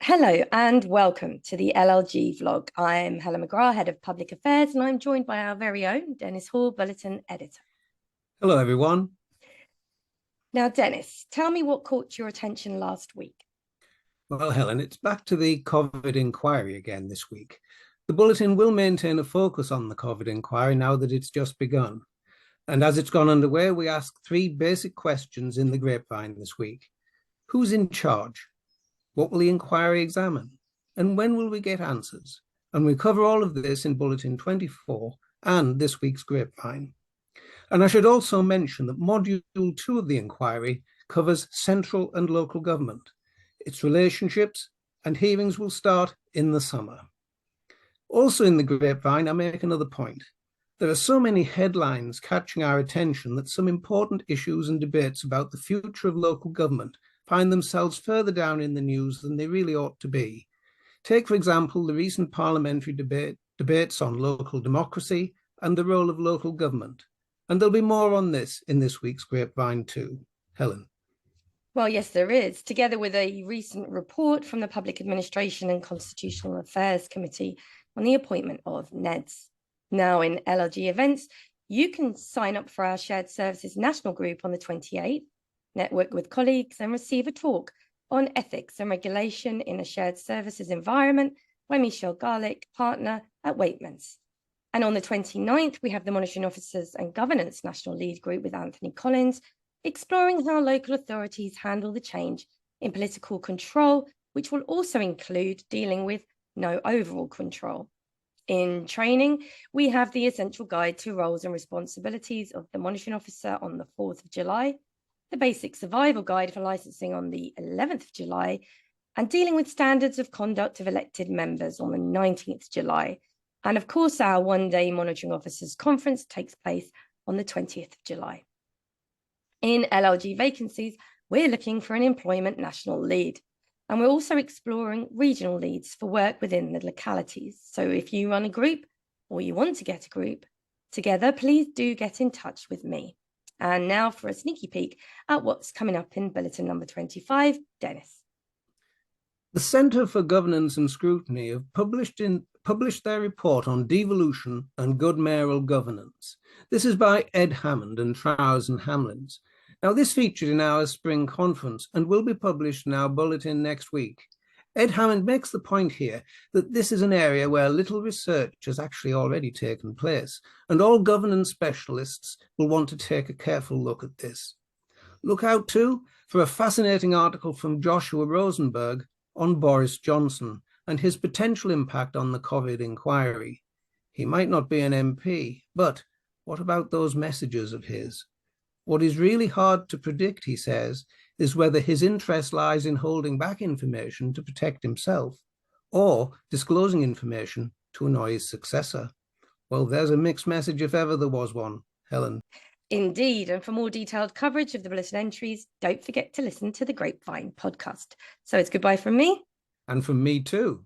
Hello and welcome to the LLG vlog. I'm Helen McGrath, Head of Public Affairs, and I'm joined by our very own Dennis Hall, Bulletin Editor. Hello, everyone. Now, Dennis, tell me what caught your attention last week. Well, Helen, it's back to the COVID inquiry again this week. The Bulletin will maintain a focus on the COVID inquiry now that it's just begun. And as it's gone underway, we ask three basic questions in the grapevine this week. Who's in charge? What will the inquiry examine? And when will we get answers? And we cover all of this in Bulletin 24 and this week's grapevine. And I should also mention that Module 2 of the inquiry covers central and local government, its relationships, and hearings will start in the summer. Also in the grapevine, I make another point. There are so many headlines catching our attention that some important issues and debates about the future of local government find themselves further down in the news than they really ought to be. Take, for example, the recent parliamentary debates on local democracy and the role of local government. And there'll be more on this in this week's grapevine too. Helen. Well, yes, there is. Together with a recent report from the Public Administration and Constitutional Affairs Committee on the appointment of NEDs. Now in LLG events, you can sign up for our Shared Services National Group on the 28th, network with colleagues and receive a talk on ethics and regulation in a shared services environment by Michelle Garlick, partner at Waitmans. And on the 29th, we have the Monitoring Officers and Governance National Lead Group with Anthony Collins, exploring how local authorities handle the change in political control, which will also include dealing with no overall control. In training, we have the essential guide to roles and responsibilities of the Monitoring Officer on the 4th of July, the basic survival guide for licensing on the 11th of July, and dealing with standards of conduct of elected members on the 19th July. And of course, our one-day Monitoring Officers Conference takes place on the 20th of July. In LLG vacancies, we're looking for an employment national lead. And we're also exploring regional leads for work within the localities. So if you run a group or you want to get a group together, please do get in touch with me. And now for a sneaky peek at what's coming up in Bulletin number 25, Dennis. The Centre for Governance and Scrutiny have published their report on devolution and good mayoral governance. This is by Ed Hammond and Trowers and Hamlins. Now, this featured in our spring conference and will be published in our bulletin next week. Ed Hammond makes the point here that this is an area where little research has actually already taken place, and all governance specialists will want to take a careful look at this. Look out too for a fascinating article from Joshua Rosenberg on Boris Johnson and his potential impact on the COVID inquiry. He might not be an MP, but what about those messages of his? What is really hard to predict, he says, is whether his interest lies in holding back information to protect himself or disclosing information to annoy his successor. Well, there's a mixed message if ever there was one, Helen. Indeed, and for more detailed coverage of the bulletin entries, don't forget to listen to the Grapevine podcast. So it's goodbye from me. And from me too.